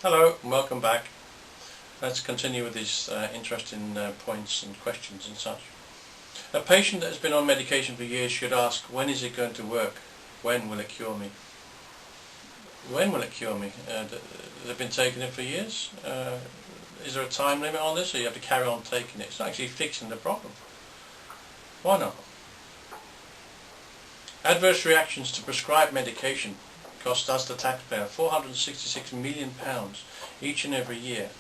Hello and welcome back. Let's continue with these interesting points and questions and such. A patient that has been on medication for years should ask, when is it going to work? When will it cure me? When will it cure me? They've been taking it for years. Is there a time limit on this, or you have to carry on taking it? It's not actually fixing the problem. Why not? Adverse reactions to prescribed medication cost us, the taxpayer, £466 million each and every year.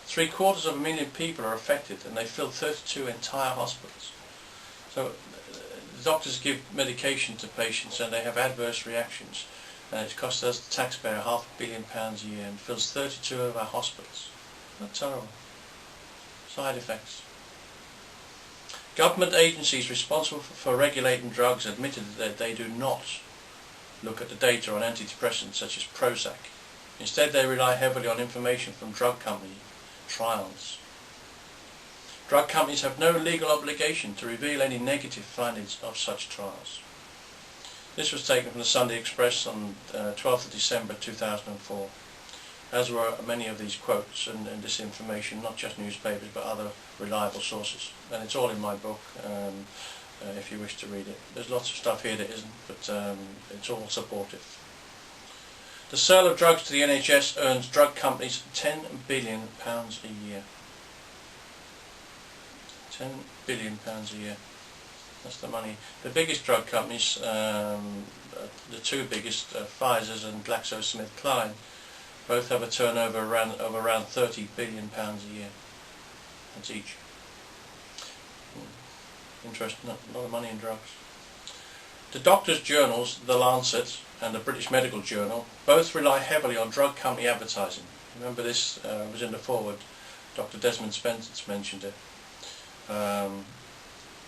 750,000 people are affected, and they fill 32 entire hospitals. So doctors give medication to patients and they have adverse reactions, and it costs us, the taxpayer, £500 million a year and fills 32 of our hospitals. That's terrible. Side effects. Government agencies responsible for regulating drugs admitted that they do not look at the data on antidepressants such as Prozac. Instead, they rely heavily on information from drug company trials. Drug companies have no legal obligation to reveal any negative findings of such trials. This was taken from the Sunday Express on 12th of December 2004, as were many of these quotes and this information, not just newspapers but other reliable sources. And it's all in my book. If you wish to read it. There's lots of stuff here that isn't, but it's all supportive. The sale of drugs to the NHS earns drug companies £10 billion a year. £10 billion a year. That's the money. The biggest drug companies, the two biggest, Pfizer's and GlaxoSmithKline, both have a turnover of around £30 billion a year. That's each. Interesting, a lot of money in drugs. The doctors' journals, The Lancet and the British Medical Journal, both rely heavily on drug company advertising. Remember this was in the foreword. Dr. Desmond Spence mentioned it.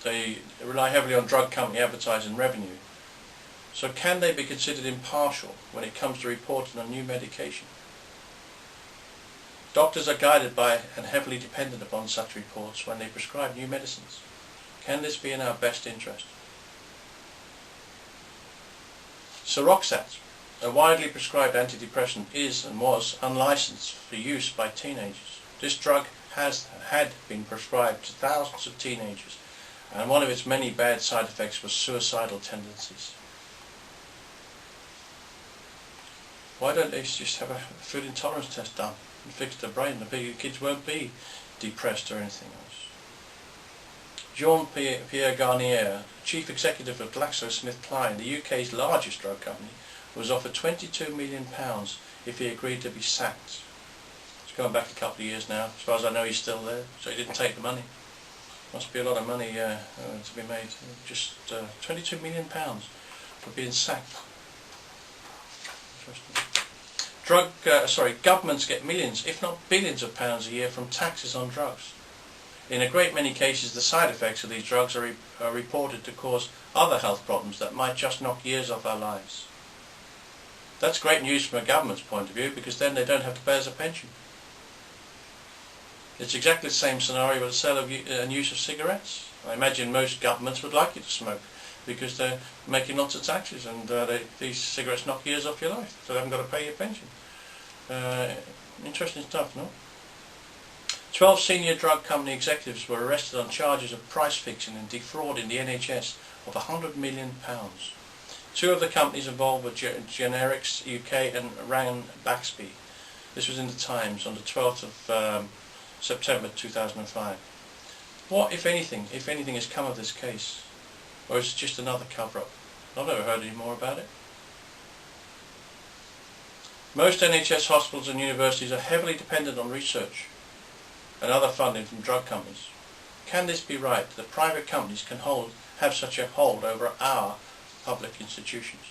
They rely heavily on drug company advertising revenue. So can they be considered impartial when it comes to reporting on new medication? Doctors are guided by and heavily dependent upon such reports when they prescribe new medicines. Can this be in our best interest? Seroxat, a widely prescribed antidepressant, is and was unlicensed for use by teenagers. This drug had been prescribed to thousands of teenagers, and one of its many bad side effects was suicidal tendencies. Why don't they just have a food intolerance test done and fix the brain? The kids won't be depressed or anything else. Jean-Pierre Garnier, chief executive of GlaxoSmithKline, the UK's largest drug company, was offered £22 million if he agreed to be sacked. It's going back a couple of years now. As far as I know, he's still there, so he didn't take the money. Must be a lot of money to be made. Just £22 million for being sacked. Interesting. Governments get millions, if not billions of pounds a year from taxes on drugs. In a great many cases, the side effects of these drugs are reported to cause other health problems that might just knock years off our lives. That's great news from a government's point of view, because then they don't have to pay us a pension. It's exactly the same scenario with the sale of and use of cigarettes. I imagine most governments would like you to smoke because they're making lots of taxes, and these cigarettes knock years off your life, so they haven't got to pay your pension. Interesting stuff, no? 12 senior drug company executives were arrested on charges of price fixing and defrauding the NHS of £100 million. Two of the companies involved were Generics UK and Rand Baxby. This was in the Times on the 12th of September 2005. What, if anything, has come of this case? Or is it just another cover-up? I've never heard any more about it. Most NHS hospitals and universities are heavily dependent on research and other funding from drug companies. Can this be right that private companies can have such a hold over our public institutions?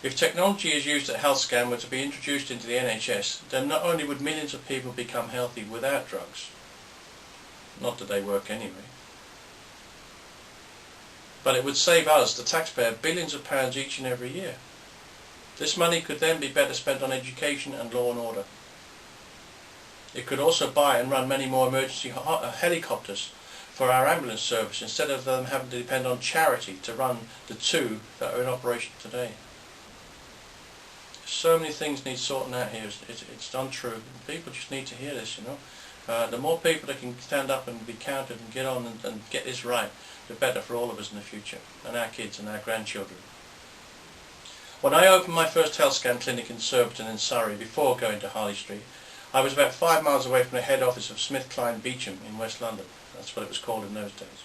If technology is used at NETSCAN were to be introduced into the NHS, then not only would millions of people become healthy without drugs, not that they work anyway, but it would save us, the taxpayer, billions of pounds each and every year. This money could then be better spent on education and law and order. It could also buy and run many more emergency helicopters for our ambulance service, instead of them having to depend on charity to run the two that are in operation today. So many things need sorting out here. It's untrue. People just need to hear this, you know. The more people that can stand up and be counted and get on and get this right, the better for all of us in the future, and our kids and our grandchildren. When I opened my first NETSCAN clinic in Surbiton in Surrey before going to Harley Street, I was about 5 miles away from the head office of Smith Kline Beecham in West London. That's what it was called in those days.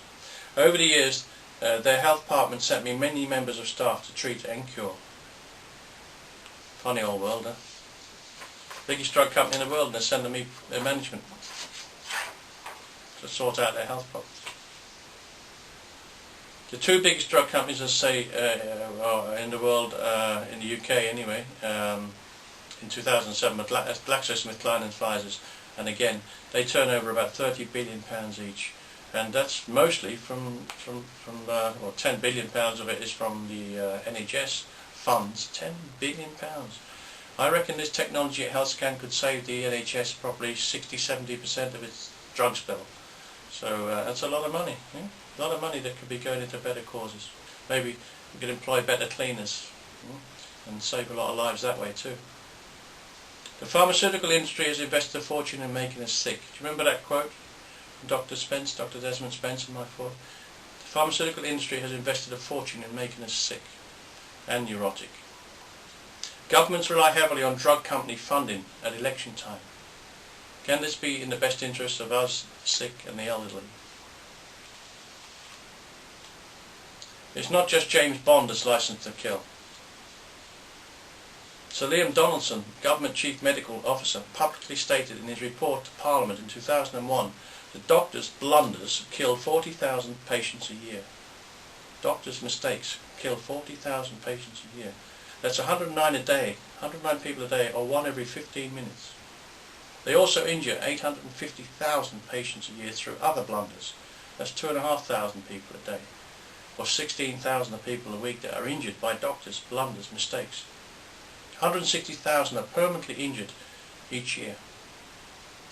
Over the years, their health department sent me many members of staff to treat and cure. Funny old world, huh? Biggest drug company in the world, and they're sending me their management to sort out their health problems. The two biggest drug companies, as I say, in the world, in the UK anyway, in 2007, GlaxoSmithKline and Pfizer's, and again, they turn over about £30 billion each, and that's mostly from 10 billion pounds of it is from the NHS funds. 10 billion pounds. I reckon this technology at NETSCAN could save the NHS probably 60–70% of its drug bill. So that's a lot of money. Yeah? A lot of money that could be going into better causes. Maybe we could employ better cleaners and save a lot of lives that way too. The pharmaceutical industry has invested a fortune in making us sick. Do you remember that quote from Dr. Desmond Spence in my thought? The pharmaceutical industry has invested a fortune in making us sick and neurotic. Governments rely heavily on drug company funding at election time. Can this be in the best interest of us, the sick and the elderly? It's not just James Bond that's licensed to kill. Sir Liam Donaldson, Government Chief Medical Officer, publicly stated in his report to Parliament in 2001 that doctors' blunders killed 40,000 patients a year. Doctors' mistakes kill 40,000 patients a year. That's 109 a day, 109 people a day, or 1 every 15 minutes. They also injure 850,000 patients a year through other blunders. That's 2,500 people a day, or 16,000 people a week that are injured by doctors' blunders, mistakes. 160,000 are permanently injured each year.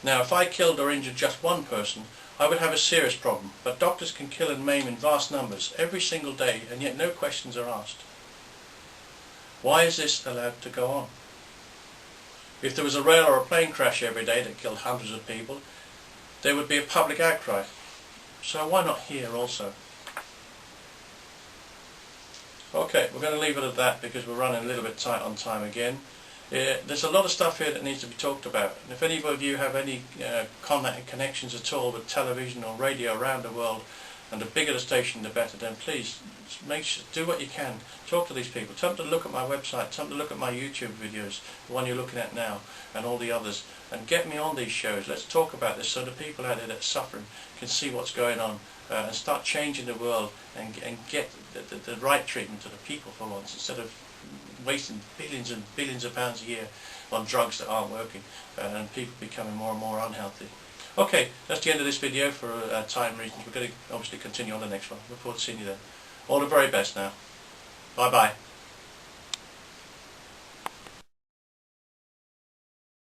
Now, if I killed or injured just one person, I would have a serious problem, but doctors can kill and maim in vast numbers every single day, and yet no questions are asked. Why is this allowed to go on? If there was a rail or a plane crash every day that killed hundreds of people, there would be a public outcry. So why not here also? Okay, we're going to leave it at that because we're running a little bit tight on time again. There's a lot of stuff here that needs to be talked about. And if any of you have any connections at all with television or radio around the world, and the bigger the station the better, then please do what you can. Talk to these people. Tell them to look at my website, tell them to look at my YouTube videos, the one you're looking at now, and all the others, and get me on these shows. Let's talk about this so the people out there that are suffering can see what's going on and start changing the world and get the right treatment to the people for once, instead of wasting billions and billions of pounds a year on drugs that aren't working and people becoming more and more unhealthy. Okay, that's the end of this video for time reasons. We're going to obviously continue on the next one. Look forward to seeing you then. All the very best now. Bye bye.